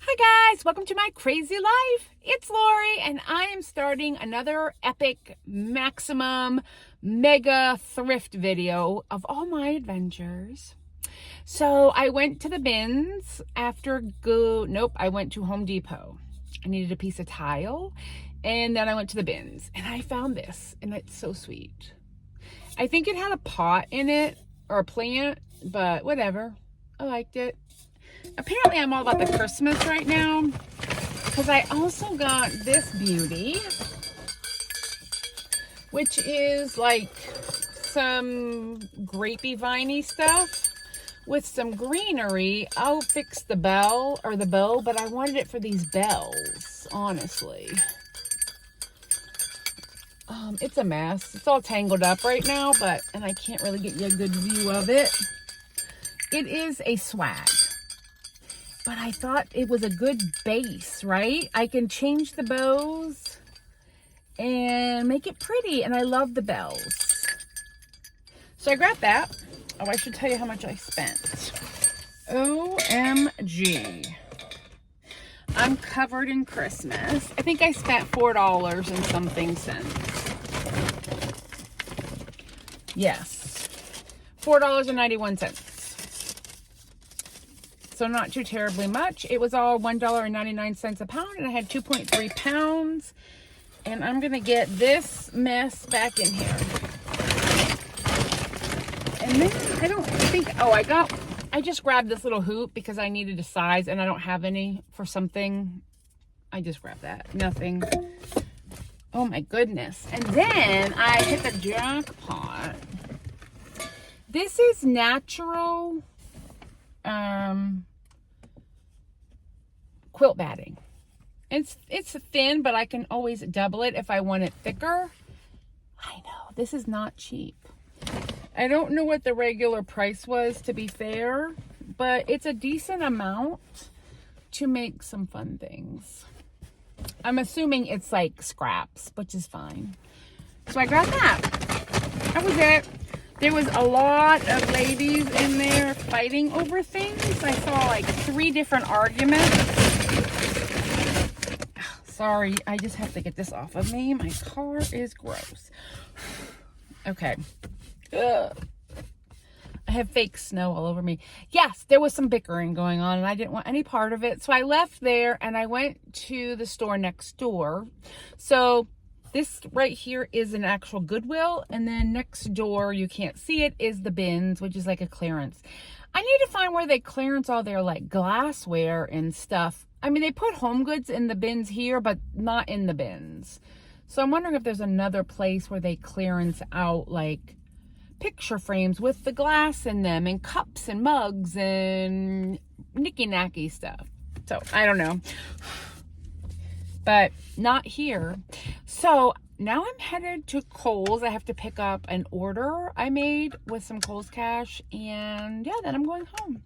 Hi guys, welcome to my crazy life. It's Lori and I am starting another epic maximum mega thrift video of all my adventures. So I went to the bins after I went to Home Depot. I needed a piece of tile and then I went to the bins and I found this and it's so sweet. I think it had a pot in it or a plant, but whatever. I liked it. Apparently I'm all about the Christmas right now because I also got this beauty, which is like some grapey viney stuff with some greenery. I'll fix the bell or the bow, but I wanted it for these bells, honestly. It's a mess. It's all tangled up right now, and I can't really get you a good view of it. It is a swag. But I thought it was a good base, right? I can change the bows and make it pretty. And I love the bells. So I grabbed that. Oh, I should tell you how much I spent. OMG. I'm covered in Christmas. I think I spent $4 and something cents. Yes. $4.91. So not too terribly much. It was all $1.99 a pound, and I had 2.3 pounds. And I'm gonna get this mess back in here. And then I don't think, I just grabbed this little hoop because I needed a size and I don't have any for something. I just grabbed that, nothing. Oh my goodness. And then I hit the jackpot. This is natural, quilt batting. It's thin, but I can always double it if I want it thicker. I know, this is not cheap. I don't know what the regular price was, to be fair, but it's a decent amount to make some fun things. I'm assuming it's like scraps, which is fine. So I grabbed that. That was it. There was a lot of ladies in there fighting over things. I saw like 3 different arguments. Sorry, I just have to get this off of me. My car is gross. Okay. Ugh. I have fake snow all over me. Yes, there was some bickering going on and I didn't want any part of it. So I left there and I went to the store next door. So this right here is an actual Goodwill, and then next door, you can't see it, is the bins, which is like a clearance. I need to find where they clearance all their like glassware and stuff. I mean, they put Homegoods in the bins here, but not in the bins. So I'm wondering if there's another place where they clearance out like picture frames with the glass in them and cups and mugs and nicky-nacky stuff. So I don't know. But not here. So now I'm headed to Kohl's. I have to pick up an order I made with some Kohl's cash, and yeah, then I'm going home.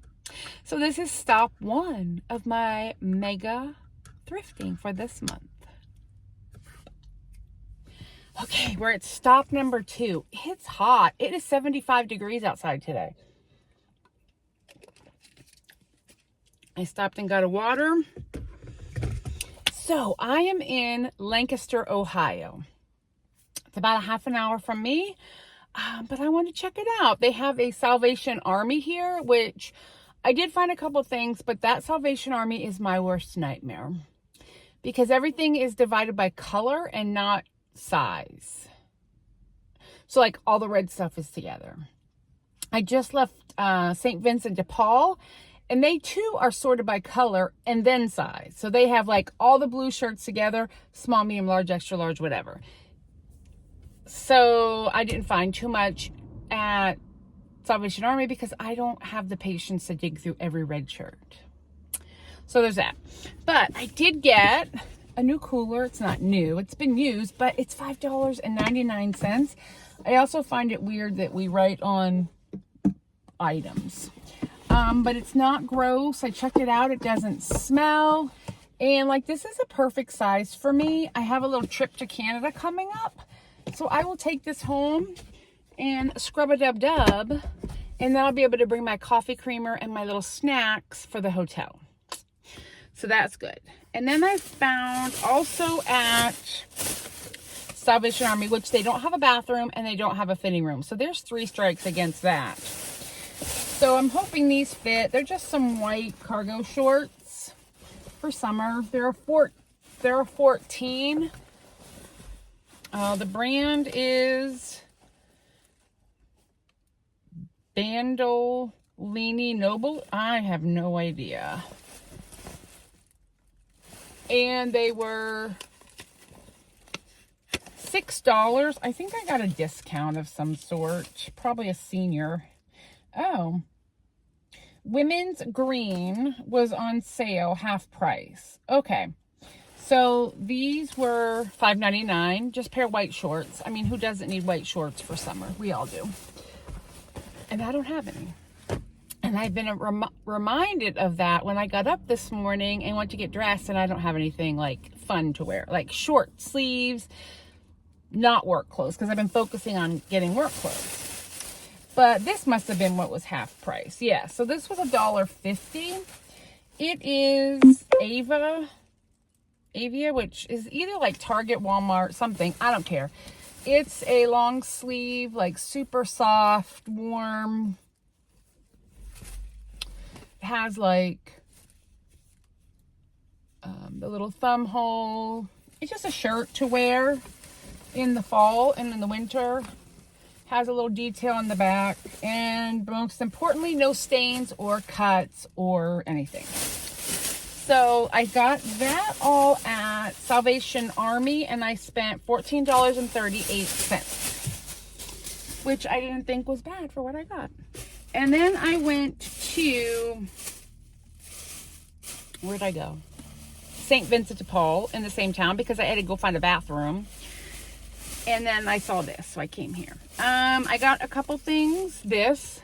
So this is stop 1 of my mega thrifting for this month. Okay, we're at stop number 2. It's hot. It is 75 degrees outside today. I stopped and got a water. So I am in Lancaster, Ohio. It's about a half an hour from me, but I want to check it out. They have a Salvation Army here, which I did find a couple things, but that Salvation Army is my worst nightmare because everything is divided by color and not size. So like all the red stuff is together. I just left St. Vincent de Paul, and they too are sorted by color and then size. So they have like all the blue shirts together, small, medium, large, extra large, whatever. So I didn't find too much at Salvation Army because I don't have the patience to dig through every red shirt. So there's that. But I did get a new cooler. It's not new. It's been used, but it's $5.99. I also find it weird that we write on items. But it's not gross. I checked it out. It doesn't smell. And like, this is a perfect size for me. I have a little trip to Canada coming up. So I will take this home and scrub-a-dub-dub. And then I'll be able to bring my coffee creamer and my little snacks for the hotel. So that's good. And then I found also at Salvation Army, which they don't have a bathroom and they don't have a fitting room. So there's 3 strikes against that. So I'm hoping these fit. They're just some white cargo shorts for summer. They're a 14. The brand is Bandolini Noble. I have no idea. And they were $6. I think I got a discount of some sort. Probably a senior. Oh. Women's green was on sale, half price. Okay. So these were $5.99. Just a pair of white shorts. I mean, who doesn't need white shorts for summer? We all do. And I don't have any. And I've been reminded of that when I got up this morning and went to get dressed, and I don't have anything like fun to wear, like short sleeves, not work clothes, because I've been focusing on getting work clothes. But this must have been what was half price. Yeah, so this was $1.50. It is Avia, which is either like Target, Walmart, something. I don't care. It's a long sleeve, like super soft, warm. Has like the little thumb hole. It's just a shirt to wear in the fall and in the winter. Has a little detail on the back, and most importantly, no stains or cuts or anything. So I got that all at Salvation Army, and I spent $14.38, which I didn't think was bad for what I got. And then I went to, where'd I go? St. Vincent de Paul in the same town, because I had to go find a bathroom. And then I saw this, so I came here. I got a couple things. This,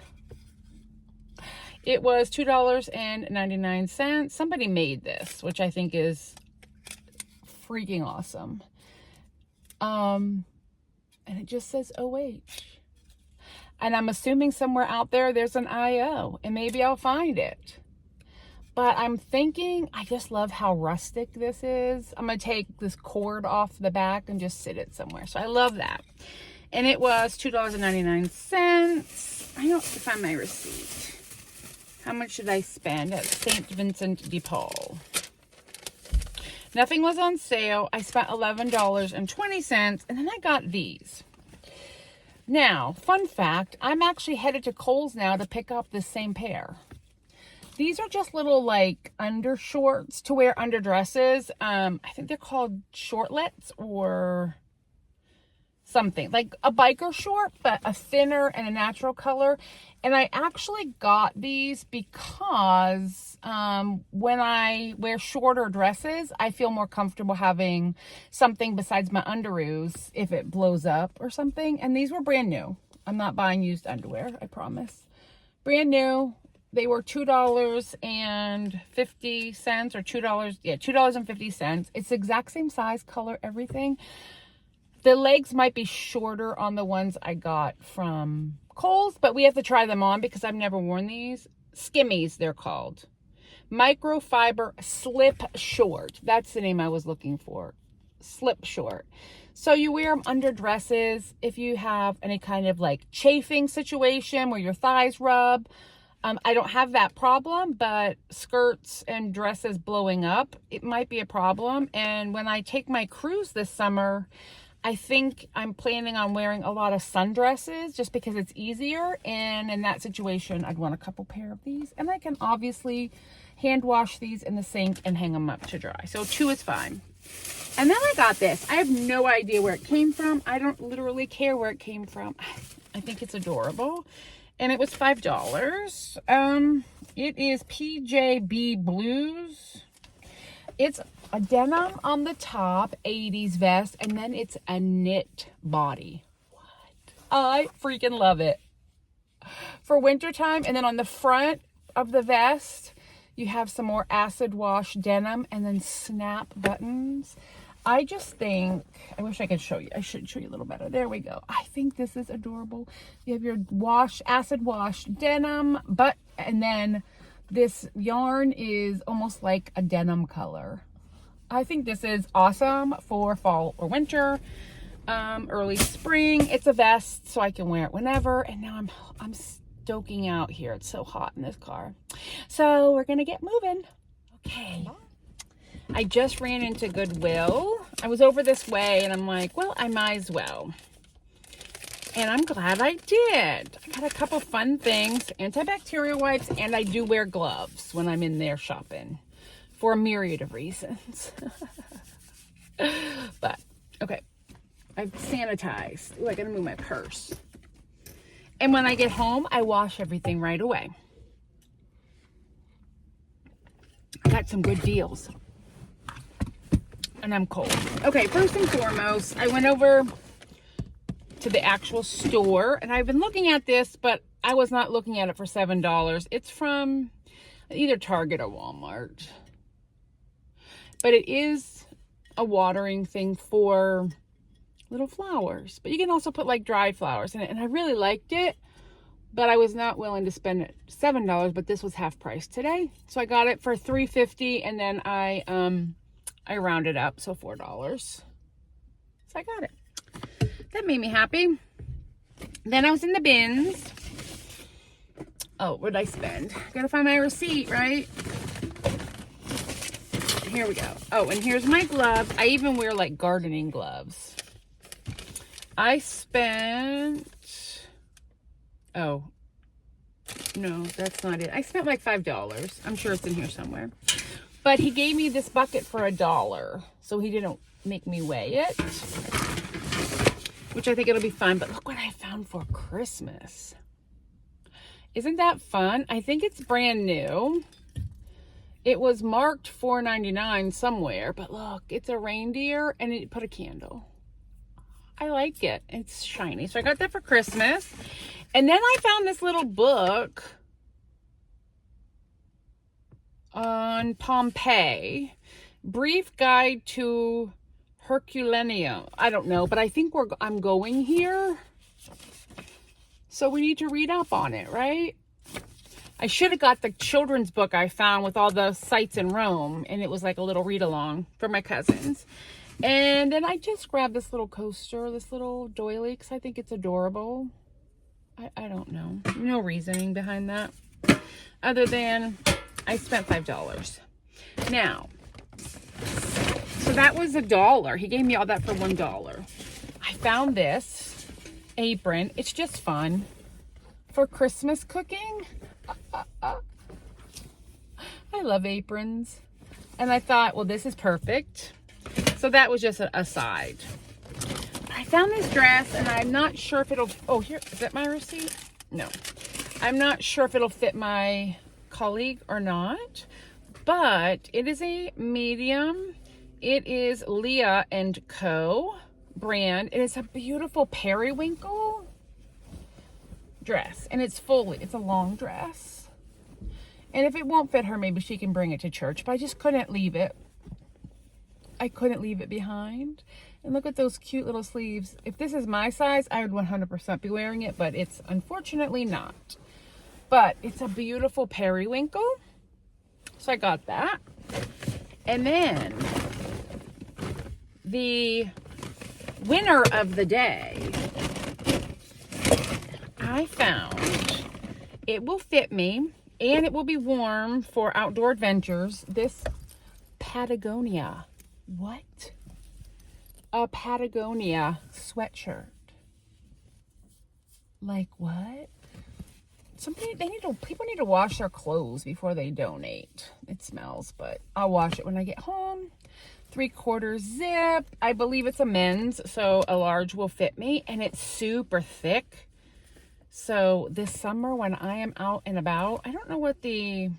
it was $2.99. Somebody made this, which I think is freaking awesome. And it just says OH. And I'm assuming somewhere out there there's an IO, and maybe I'll find it. But I'm thinking, I just love how rustic this is. I'm going to take this cord off the back and just sit it somewhere. So I love that. And it was $2.99. I don't find my receipt. How much did I spend at St. Vincent de Paul? Nothing was on sale. I spent $11.20, and then I got these. Now, fun fact, I'm actually headed to Kohl's now to pick up the same pair. These are just little like undershorts to wear under dresses. I think they're called shortlets or something. Like a biker short, but a thinner and a natural color. And I actually got these because when I wear shorter dresses, I feel more comfortable having something besides my underoos if it blows up or something. And these were brand new. I'm not buying used underwear, I promise. Brand new. They were $2.50 or $2. Yeah, $2.50. It's the exact same size, color, everything. The legs might be shorter on the ones I got from Kohl's, but we have to try them on because I've never worn these. Skimmies, they're called. Microfiber slip short. That's the name I was looking for. Slip short. So you wear them under dresses if you have any kind of like chafing situation where your thighs rub. I don't have that problem, but skirts and dresses blowing up, it might be a problem. And when I take my cruise this summer, I think I'm planning on wearing a lot of sundresses just because it's easier. And in that situation, I'd want a couple pair of these. And I can obviously hand wash these in the sink and hang them up to dry. So 2 is fine. And then I got this. I have no idea where it came from. I don't literally care where it came from. I think it's adorable. And it was $5. It is PJB Blues. It's a denim on the top, 80s vest, and then it's a knit body. What? I freaking love it. For wintertime, and then on the front of the vest, you have some more acid wash denim and then snap buttons. I just think, I wish I could show you. I should show you a little better. There we go. I think this is adorable. You have your acid wash denim, and then This yarn is almost like a denim color. I think this is awesome for fall or winter, early spring. It's a vest, so I can wear it whenever. And now I'm stoking out here. It's so hot in this car. So we're gonna get moving. Okay. I just ran into Goodwill. I was over this way and I'm like, well, I might as well. And I'm glad I did. I got a couple fun things, antibacterial wipes, and I do wear gloves when I'm in there shopping for a myriad of reasons. But, okay. I've sanitized. Ooh, I gotta move my purse. And when I get home, I wash everything right away. I got some good deals. And I'm cold. Okay, first and foremost, I went over to the actual store, and I've been looking at this, but I was not looking at it for $7. It's from either Target or Walmart. But it is a watering thing for little flowers. But you can also put like dried flowers in it, and I really liked it, but I was not willing to spend $7, but this was half price today. So I got it for $3.50, and then I rounded up, so $4. So I got it. That made me happy. Then I was in the bins. Oh, what did I spend? Gotta find my receipt, right? Here we go. Oh, and here's my gloves. I even wear like gardening gloves. I spent... Oh. No, that's not it. I spent like $5. I'm sure it's in here somewhere. But he gave me this bucket for $1. So he didn't make me weigh it. Which I think it'll be fun. But look what I found for Christmas. Isn't that fun? I think it's brand new. It was marked $4.99 somewhere. But look, it's a reindeer and it put a candle. I like it. It's shiny. So I got that for Christmas. And then I found this little book on Pompeii. Brief Guide to Herculaneum. I don't know, but I think I'm going here. So we need to read up on it, right? I should have got the children's book I found with all the sites in Rome. And it was like a little read-along for my cousins. And then I just grabbed this little coaster, this little doily, because I think it's adorable. I don't know. No reasoning behind that. Other than I spent $5. Now, so that was $1. He gave me all that for $1. I found this apron. It's just fun for Christmas cooking. I love aprons. And I thought, well, this is perfect. So that was just an aside. I found this dress and I'm not sure if it'll, oh, here, is that my receipt? No. I'm not sure if it'll fit my colleague or not, but it is a medium. It is Leah & Co. brand. It is a beautiful periwinkle dress, and it's a long dress. And if it won't fit her, maybe she can bring it to church, but I just couldn't leave it. I couldn't leave it behind. And look at those cute little sleeves. If this is my size, I would 100% be wearing it, but it's unfortunately not. But it's a beautiful periwinkle. So I got that. And then the winner of the day, I found it will fit me and it will be warm for outdoor adventures. This Patagonia. What? A Patagonia sweatshirt. Like what? People need to wash their clothes before they donate. It smells, but I'll wash it when I get home. 3/4 zip. I believe it's a men's, so a large will fit me, and it's super thick. So this summer when I am out and about, I don't know what the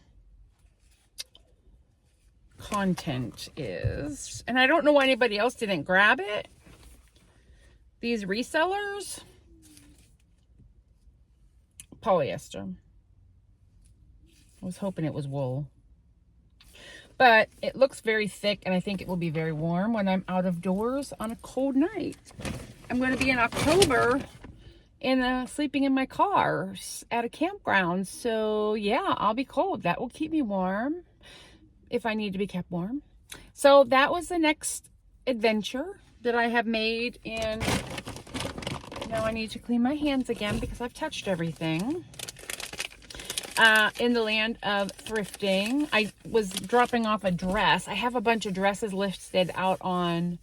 content is, and I don't know why anybody else didn't grab it. These resellers, polyester. I was hoping it was wool, but it looks very thick, and I think it will be very warm when I'm out of doors on a cold night. I'm going to be in October and sleeping in my car at a campground. So yeah, I'll be cold. That will keep me warm if I need to be kept warm. So that was the next adventure that I have made, and now I need to clean my hands again because I've touched everything. In the land of thrifting, I was dropping off a dress. I have a bunch of dresses listed out on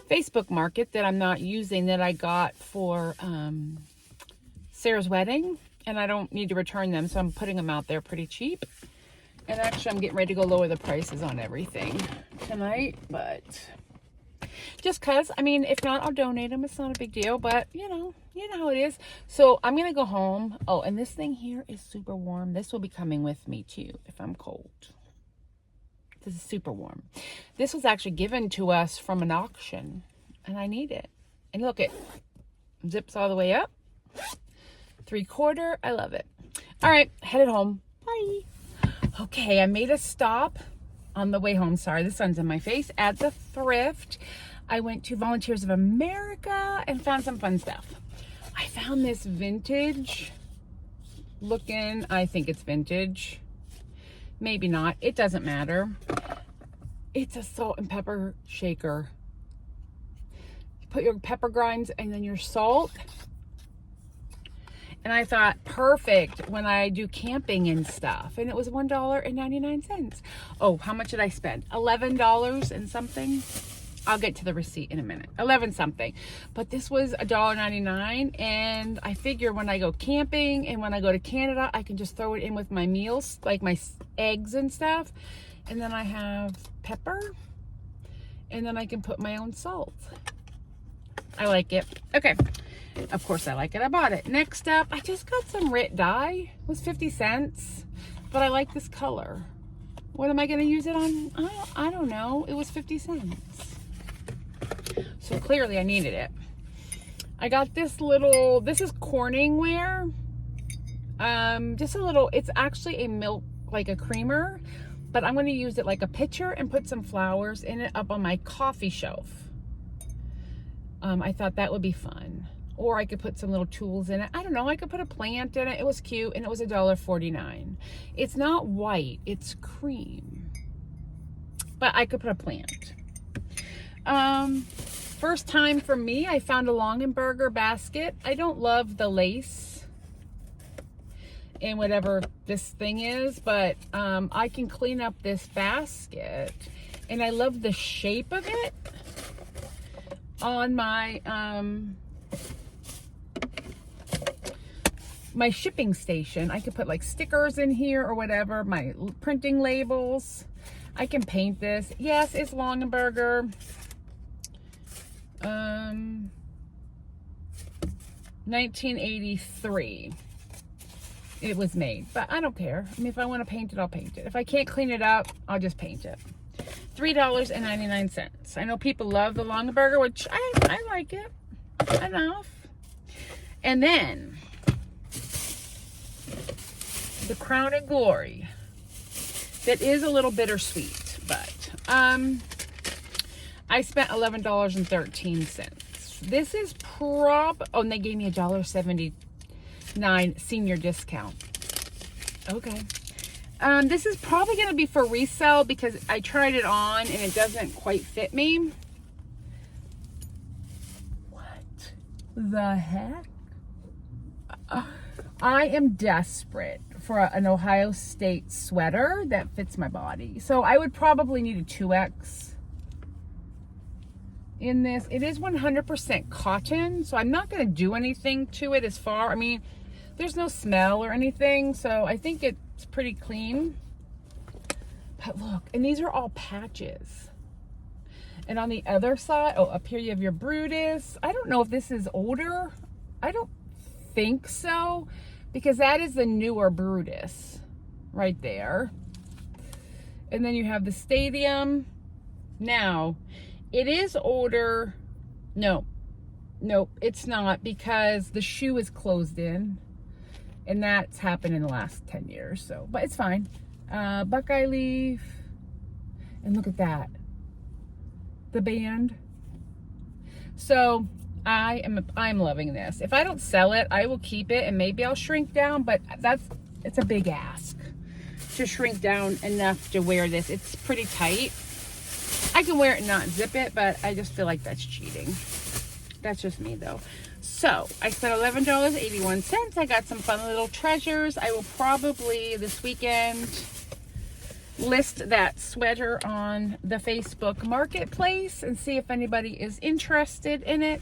Facebook Market that I'm not using, that I got for Sarah's wedding, and I don't need to return them, so I'm putting them out there pretty cheap. And actually, I'm getting ready to go lower the prices on everything tonight, but just cause, I mean, if not, I'll donate them. It's not a big deal, but you know how it is. So I'm gonna go home. Oh, and this thing here is super warm. This will be coming with me too if I'm cold. This is super warm. This was actually given to us from an auction, and I need it. And look, it zips all the way up. 3/4. I love it. All right, headed home. Bye. Okay, I made a stop on the way home. Sorry, the sun's in my face. At the Thrift, I went to Volunteers of America and found some fun stuff. I found this vintage looking, I think it's vintage. Maybe not. It doesn't matter. It's a salt and pepper shaker. You put your pepper grinds and then your salt. And I thought, perfect when I do camping and stuff. And it was $1.99. Oh, how much did I spend? $11 and something. I'll get to the receipt in a minute. 11 something. But this was $1.99. And I figure when I go camping and when I go to Canada, I can just throw it in with my meals, like my eggs and stuff. And then I have pepper. And then I can put my own salt. I like it. Okay. Of course I like it. I bought it. Next up, I just got some Rit dye. It was 50 cents. But I like this color. What am I going to use it on? I don't know. It was 50 cents. So clearly I needed it. I got this little, this is Corningware. Just a little, it's actually a milk, like a creamer. But I'm going to use it like a pitcher and put some flowers in it up on my coffee shelf. I thought that would be fun. Or I could put some little tools in it. I don't know. I could put a plant in it. It was cute, and it was $1.49. It's not white. It's cream. But I could put a plant. First time for me, I found a Longenberger basket. I don't love the lace in whatever this thing is, but I can clean up this basket. And I love the shape of it on my my shipping station. I could put like stickers in here or whatever, my printing labels. I can paint this. Yes, it's Longenberger. 1983 it was made, but I don't care. I mean, if I want to paint it, I'll paint it. If I can't clean it up, I'll just paint it. $3.99. I know people love the Longenberger, which I like it enough. And then the Crown and Glory, that is a little bittersweet, but I spent $11.13. This is oh, and they gave me a $1.79 senior discount. Okay. This is probably going to be for resale because I tried it on and it doesn't quite fit me. What the heck? I am desperate for an Ohio State sweater that fits my body. So I would probably need a 2X in this. It is 100% cotton, so I'm not going to do anything to it as far. I mean, there's no smell or anything, so I think it's pretty clean. But look, and these are all patches. And on the other side, oh, up here you have your Brutus. I don't know if this is older. I don't think so, because that is the newer Brutus right there. And then you have the Stadium. Now, it is older. No, it's not, because the shoe is closed in. And that's happened in the last 10 years. So, but it's fine. Buckeye leaf. And look at that. The band. So, I'm loving this. If I don't sell it, I will keep it and maybe I'll shrink down, but it's a big ask to shrink down enough to wear this. It's pretty tight. I can wear it and not zip it, but I just feel like that's cheating. That's just me though. So I spent $11.81. I got some fun little treasures. I will probably this weekend list that sweater on the Facebook marketplace and see if anybody is interested in it.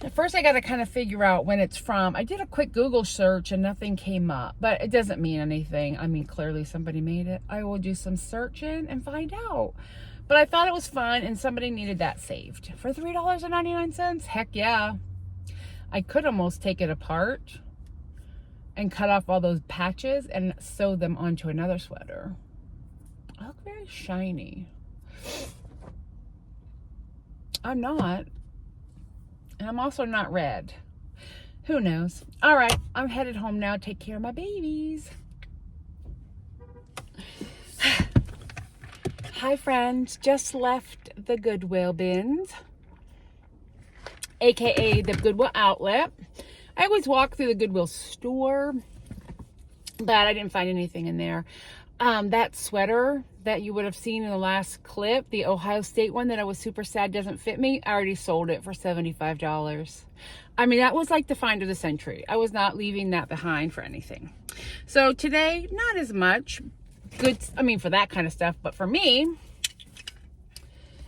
At first I got to kind of figure out when it's from. I did a quick Google search and nothing came up, but it doesn't mean anything. I mean, clearly somebody made it. I will do some searching and find out. But I thought it was fun and somebody needed that saved. For $3.99? Heck yeah. I could almost take it apart and cut off all those patches and sew them onto another sweater. I look very shiny. I'm not. And I'm also not red. Who knows? All right, I'm headed home now. Take care of my babies. Hi, friends. Just left the Goodwill bins, aka the Goodwill outlet. I always walk through the Goodwill store, but I didn't find anything in there. That sweater that you would have seen in the last clip, the Ohio State one that I was super sad doesn't fit me, I already sold it for $75. I mean, that was like the find of the century. I was not leaving that behind for anything. So today, not as much good, I mean, for that kind of stuff, but for me,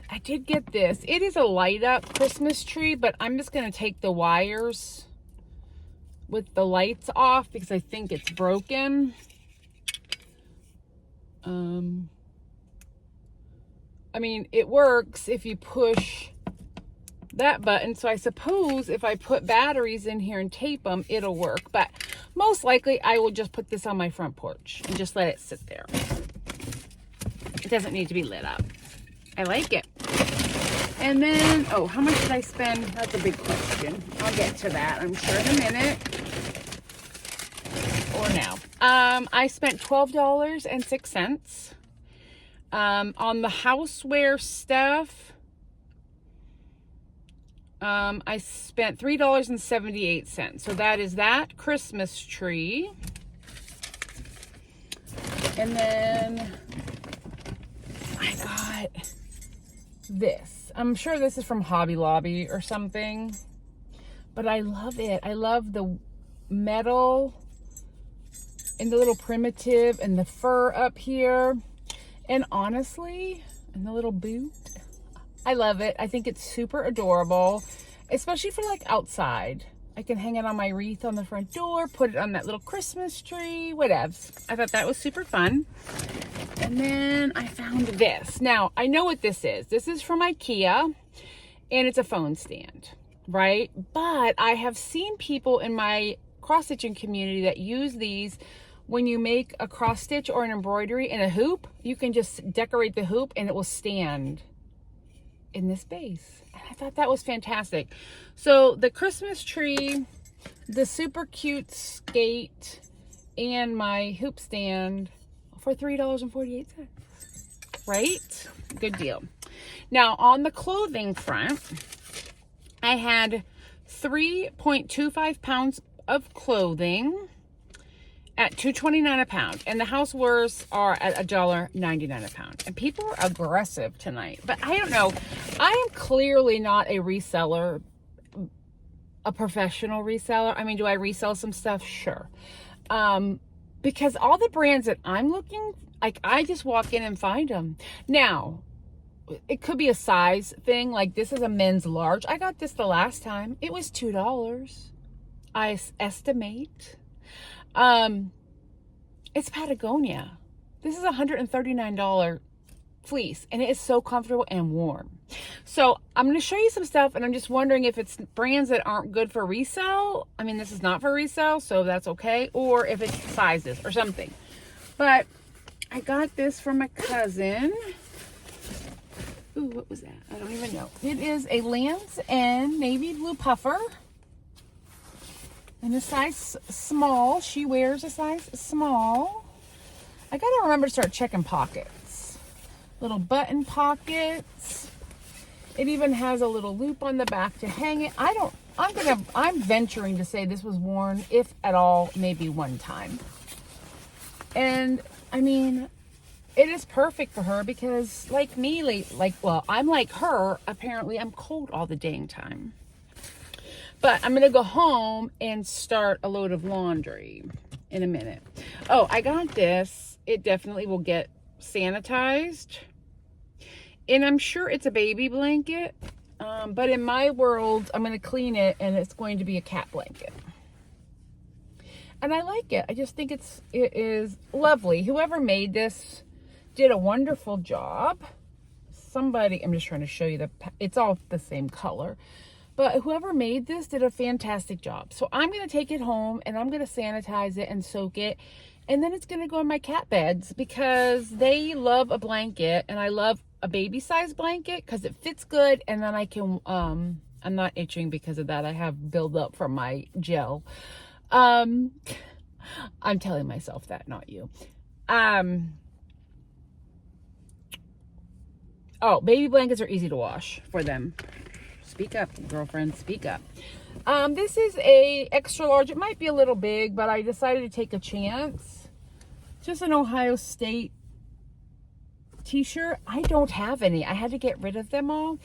I did get this. It is a light up Christmas tree, but I'm just going to take the wires with the lights off because I think it's broken. I mean, it works if you push that button. So I suppose if I put batteries in here and tape them, it'll work. But most likely I will just put this on my front porch and just let it sit there. It doesn't need to be lit up. I like it. And then, oh, how much did I spend? That's a big question. I'll get to that, I'm sure, in a minute. Or now. I spent $12.06. On the houseware stuff, I spent $3.78. So that is that Christmas tree. And then I got this. I'm sure this is from Hobby Lobby or something, but I love it. I love the metal and the little primitive and the fur up here. And honestly, and the little boot, I love it. I think it's super adorable, especially for like outside. I can hang it on my wreath on the front door, put it on that little Christmas tree, whatevs. I thought that was super fun. And then I found this. Now, I know what this is. This is from IKEA, and it's a phone stand, right? But I have seen people in my cross-stitching community that use these. When you make a cross stitch or an embroidery in a hoop, you can just decorate the hoop and it will stand in this base. And I thought that was fantastic. So the Christmas tree, the super cute skate, and my hoop stand for $3.48. Right? Good deal. Now on the clothing front, I had 3.25 pounds of clothing at $2.29 a pound, and the housewares are at $1.99 a pound. And people are aggressive tonight, but I don't know. I am clearly not a reseller, a professional reseller. I mean, do I resell some stuff? Sure. Because all the brands that I'm looking, like, I just walk in and find them. Now, it could be a size thing. Like, this is a men's large. I got this the last time. It was $2. I estimate. It's Patagonia. This is a $139 fleece, and it is so comfortable and warm. So I'm going to show you some stuff, and I'm just wondering if it's brands that aren't good for resale. I mean, this is not for resale, so that's okay. Or if it's sizes or something. But I got this from my cousin. Ooh, what was that? I don't even know. It is a Lamb's End navy blue puffer. In a size small. She wears a size small. I gotta remember to start checking pockets. Little button pockets. It even has a little loop on the back to hang it. I'm venturing to say this was worn, if at all, maybe one time. And I mean, it is perfect for her because like me, I'm like her. Apparently I'm cold all the dang time. But I'm going to go home and start a load of laundry in a minute. Oh, I got this. It definitely will get sanitized. And I'm sure it's a baby blanket. But in my world, I'm going to clean it and it's going to be a cat blanket. And I like it. I just think it is lovely. Whoever made this did a wonderful job. I'm just trying to show you it's all the same color. But whoever made this did a fantastic job. So I'm going to take it home and I'm going to sanitize it and soak it. And then it's going to go in my cat beds because they love a blanket and I love a baby size blanket because it fits good. And then I can, I'm not itching because of that. I have buildup from my gel. I'm telling myself that, not you. Oh, baby blankets are easy to wash for them. Speak up, girlfriend, speak up. This is a extra large. It might be a little big, but I decided to take a chance. Just an Ohio State t-shirt. I don't have any. I had to get rid of them all.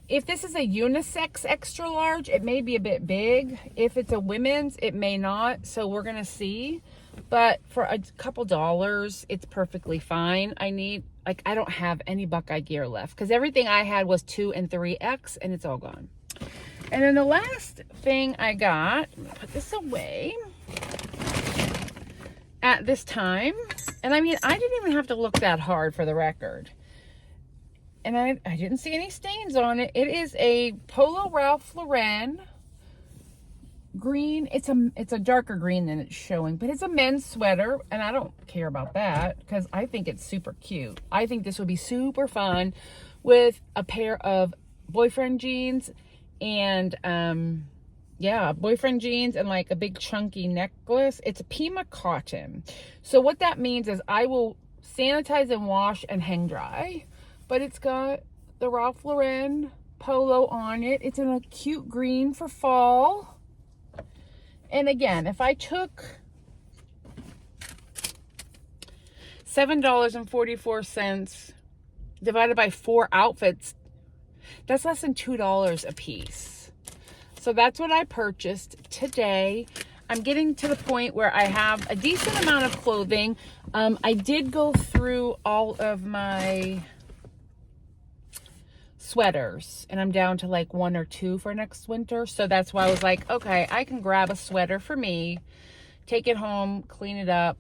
If this is a unisex extra large, it may be a bit big. If it's a women's, it may not. So we're going to see. But for a couple dollars, it's perfectly fine. I don't have any Buckeye gear left because everything I had was 2 and 3X and it's all gone. And then the last thing I got, I'm going to put this away at this time. And I mean, I didn't even have to look that hard for the record. And I didn't see any stains on it. It is a Polo Ralph Lauren green. It's a darker green than it's showing, but it's a men's sweater. And I don't care about that because I think it's super cute. I think this would be super fun with a pair of boyfriend jeans and, boyfriend jeans and like a big chunky necklace. It's a Pima cotton. So what that means is I will sanitize and wash and hang dry. But it's got the Ralph Lauren polo on it. It's in a cute green for fall. And again, if I took $7.44 divided by 4 outfits, that's less than $2 a piece. So that's what I purchased today. I'm getting to the point where I have a decent amount of clothing. I did go through all of my sweaters and I'm down to like 1 or 2 for next winter. So that's why I was like, okay, I can grab a sweater for me, take it home, clean it up,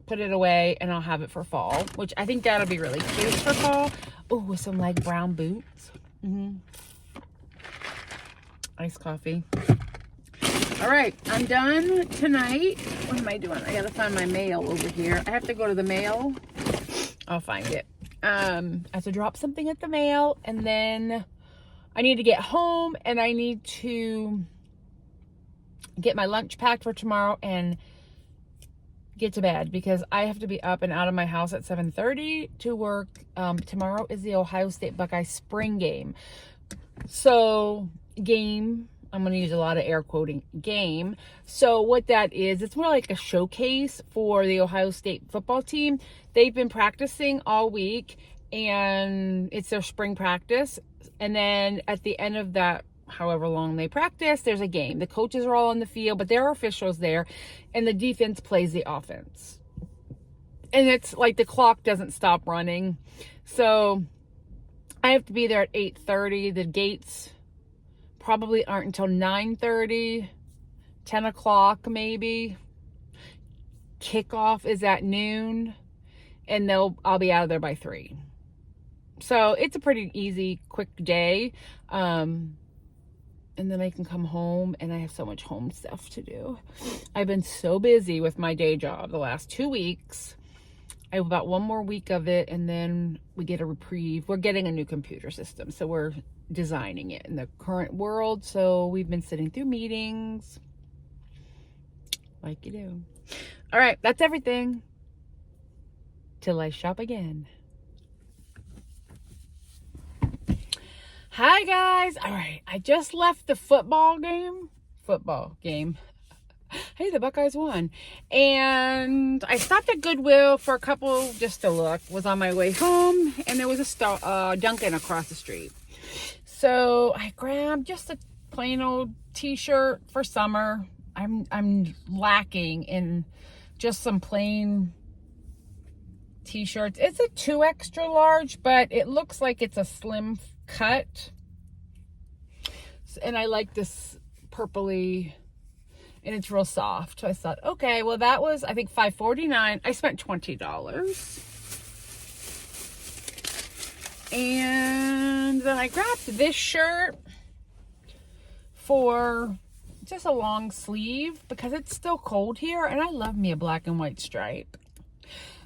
put it away, and I'll have it for fall, which I think that'll be really cute for fall. Oh, with some like brown boots. Iced coffee. All right, I'm done tonight. What am I doing? I gotta find my mail over here. I have to go to the mail. I'll find it. I have to drop something at the mail, and then I need to get home and I need to get my lunch packed for tomorrow and get to bed because I have to be up and out of my house at 7:30 to work. Tomorrow is the Ohio State Buckeye spring game. So I'm going to use a lot of air quoting, game. So what that is, it's more like a showcase for the Ohio State football team. They've been practicing all week and it's their spring practice. And then at the end of that, however long they practice, there's a game. The coaches are all on the field, but there are officials there and the defense plays the offense. And it's like the clock doesn't stop running. So I have to be there at 8:30. The gates probably aren't until 9:30, 10 o'clock maybe. Kickoff is at noon, and I'll be out of there by 3. So it's a pretty easy, quick day. And then I can come home, and I have so much home stuff to do. I've been so busy with my day job the last 2 weeks. I have about 1 more week of it, and then we get a reprieve. We're getting a new computer system, so we're designing it in the current world. So we've been sitting through meetings like you do. All right, that's everything. Till I shop again. Hi guys. All right, I just left the football game. Hey, the Buckeyes won. And I stopped at Goodwill for a couple just to look. Was on my way home, and there was a Dunkin' across the street. So I grabbed just a plain old t-shirt for summer. I'm lacking in just some plain t-shirts. It's a 2 extra large, but it looks like it's a slim cut. And I like this purpley, and it's real soft. So I thought, okay, well that was, I think, $5.49. I spent $20. And then I grabbed this shirt for just a long sleeve because it's still cold here, and I love me a black and white stripe.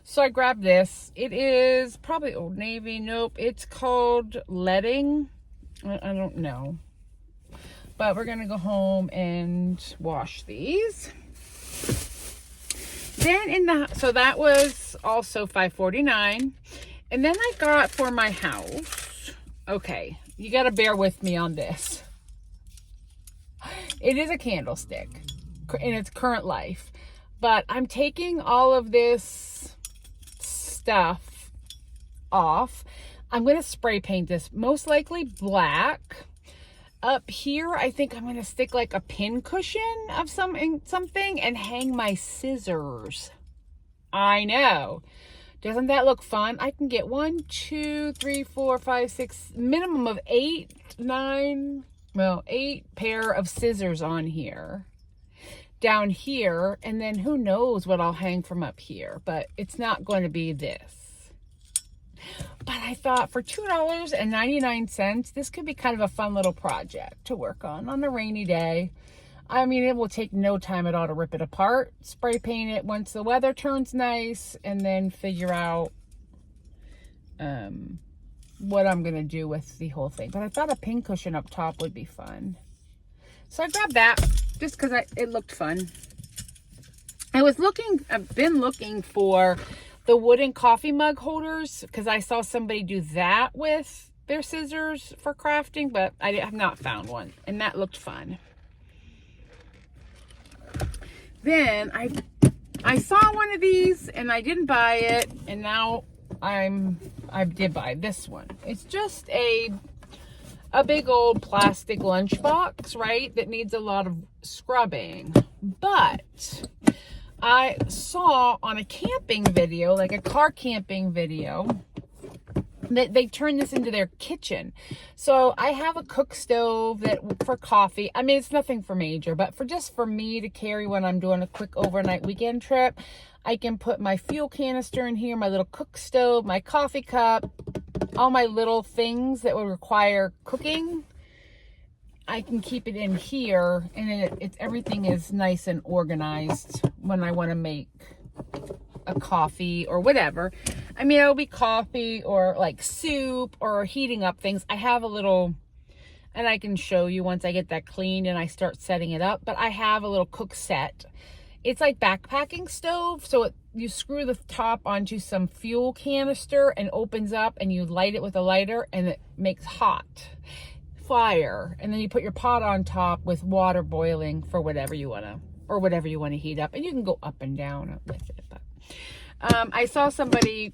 So I grabbed this. It is probably Old Navy. Nope. It's called Letting. I don't know. But we're going to go home and wash these. Then so that was also $5.49. And then I got for my house. Okay. You got to bear with me on this. It is a candlestick in its current life. But I'm taking all of this stuff off. I'm going to spray paint this, most likely black. Up here, I think I'm going to stick like a pin cushion of something and hang my scissors. I know. Doesn't that look fun? I can get 1, 2, 3, 4, 5, 6, minimum of 8 pair of scissors on here. Down here, and then who knows what I'll hang from up here, but it's not going to be this. But I thought for $2.99, this could be kind of a fun little project to work on a rainy day. I mean, it will take no time at all to rip it apart, spray paint it once the weather turns nice, and then figure out what I'm going to do with the whole thing. But I thought a pin cushion up top would be fun. So I grabbed that just because it looked fun. I've been looking for the wooden coffee mug holders because I saw somebody do that with their scissors for crafting, but I have not found one, and that looked fun. Then I saw one of these and I didn't buy it, and now I did buy this one. It's just a big old plastic lunchbox, right? That needs a lot of scrubbing. But I saw on a camping video, like a car camping video, that they turned this into their kitchen. So I have a cook stove for coffee. I mean, it's nothing for major, but for me to carry when I'm doing a quick overnight weekend trip. I can put my fuel canister in here, my little cook stove, my coffee cup, all my little things that would require cooking. I can keep it in here, and everything is nice and organized when I want to make a coffee or whatever. I mean, it'll be coffee or like soup or heating up things. I have a little, and I can show you once I get that cleaned and I start setting it up, but I have a little cook set. It's like backpacking stove. So you screw the top onto some fuel canister and opens up, and you light it with a lighter, and it makes hot fire. And then you put your pot on top with water boiling for whatever you want to heat up, and you can go up and down with it. But I saw somebody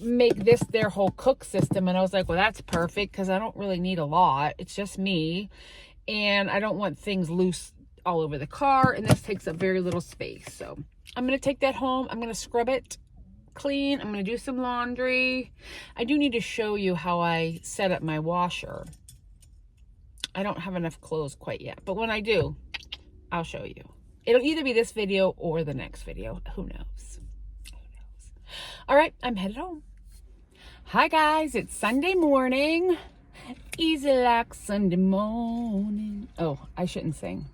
make this their whole cook system, and I was like, well, that's perfect because I don't really need a lot. It's just me, and I don't want things loose all over the car, and this takes up very little space. So I'm going to take that home. I'm going to scrub it clean. I'm going to do some laundry. I do need to show you how I set up my washer. I don't have enough clothes quite yet, but when I do, I'll show you. It'll either be this video or the next video. Who knows? All right, I'm headed home. Hi guys, it's Sunday morning. Easy like Sunday morning. Oh, I shouldn't sing.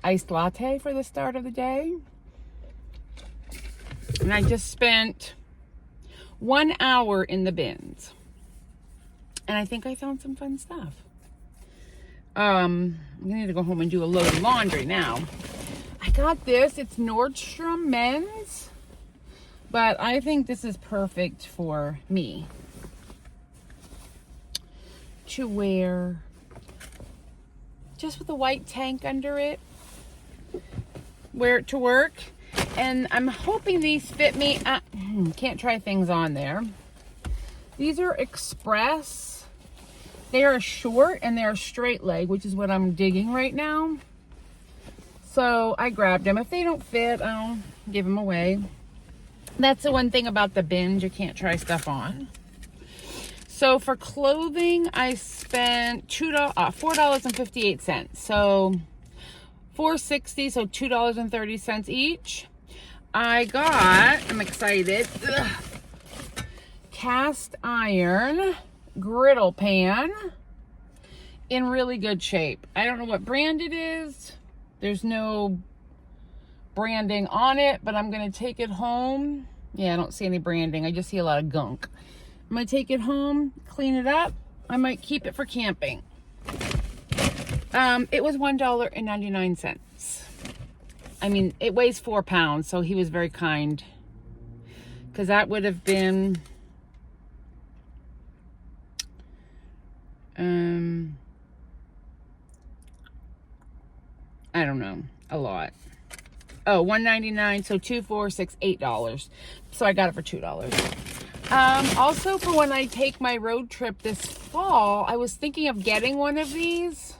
Iced latte for the start of the day. And I just spent 1 hour in the bins. And I think I found some fun stuff. I need to go home and do a load of laundry now. I got this. It's Nordstrom men's. But I think this is perfect for me. to wear just with a white tank under it. Wear it to work. And I'm hoping these fit me. Can't try things on there. These are Express. They are short and they're a straight leg, which is what I'm digging right now. So I grabbed them. If they don't fit, I'll give them away. That's the one thing about the binge. You can't try stuff on. So for clothing, I spent $4.58. So $4.60, so $2.30 each. I got, I'm excited, cast iron griddle pan in really good shape. I don't know what brand it is. There's no branding on it, but I'm going to take it home. Yeah, I don't see any branding. I just see a lot of gunk. I'm going to take it home, clean it up. I might keep it for camping. It was $1.99. I mean, it weighs 4 pounds, so he was very kind. Because that would have been... I don't know, a lot. Oh, $1.99, so $2, $4, $6, $8. So I got it for $2. Also, for when I take my road trip this fall, I was thinking of getting one of these.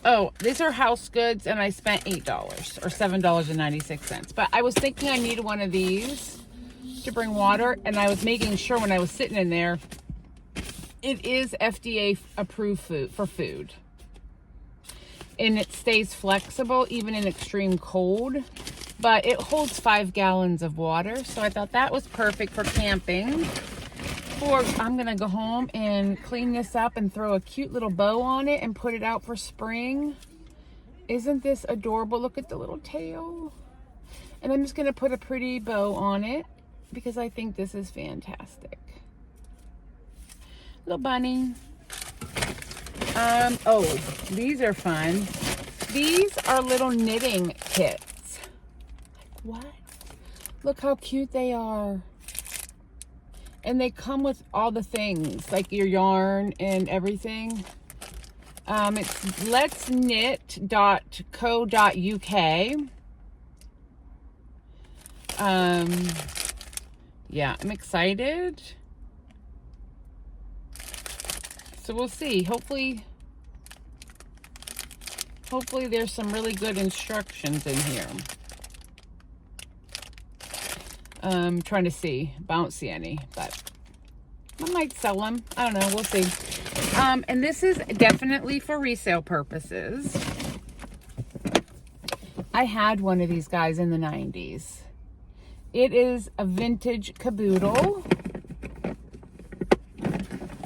Oh, these are house goods, and I spent $8 or $7.96. But I was thinking I needed one of these to bring water, and I was making sure when I was sitting in there, it is FDA approved food for food. And it stays flexible even in extreme cold, but it holds 5 gallons of water. So I thought that was perfect for camping. I'm gonna go home and clean this up and throw a cute little bow on it and put it out for spring. Isn't this adorable? Look at the little tail. And I'm just gonna put a pretty bow on it because I think this is fantastic. Little bunny. Oh, these are fun. These are little knitting kits. Like, what? Look how cute they are. And they come with all the things, like your yarn and everything. It's letsknit.co.uk. Yeah, I'm excited. So we'll see. Hopefully there's some really good instructions in here. Trying to see. I don't see any, but I might sell them. I don't know. We'll see. And this is definitely for resale purposes. I had one of these guys in the 90s. It is a vintage caboodle.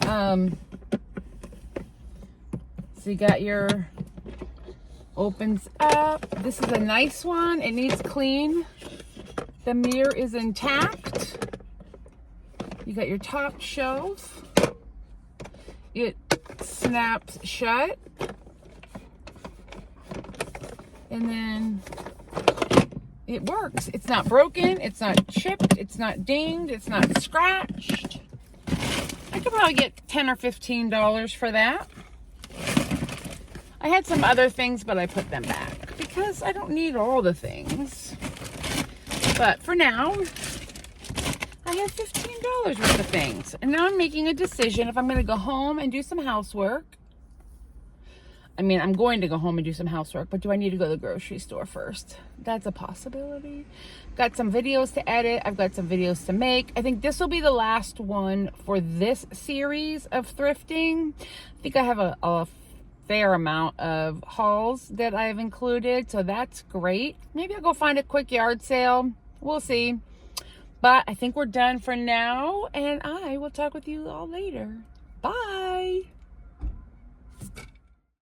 So you got your, opens up. This is a nice one. It needs clean. The mirror is intact. You got your top shelf. It snaps shut. And then it works. It's not broken. It's not chipped. It's not dinged. It's not scratched. I could probably get $10 or $15 for that. I had some other things, but I put them back because I don't need all the things. But for now, I have $15 worth of things. And now I'm making a decision if I'm going to go home and do some housework. I mean, I'm going to go home and do some housework, but do I need to go to the grocery store first? That's a possibility. Got some videos to edit. I've got some videos to make. I think this will be the last one for this series of thrifting. I think I have a fair amount of hauls that I've included, so that's great. Maybe I'll go find a quick yard sale. We'll see. But I think we're done for now, and I will talk with you all later. Bye.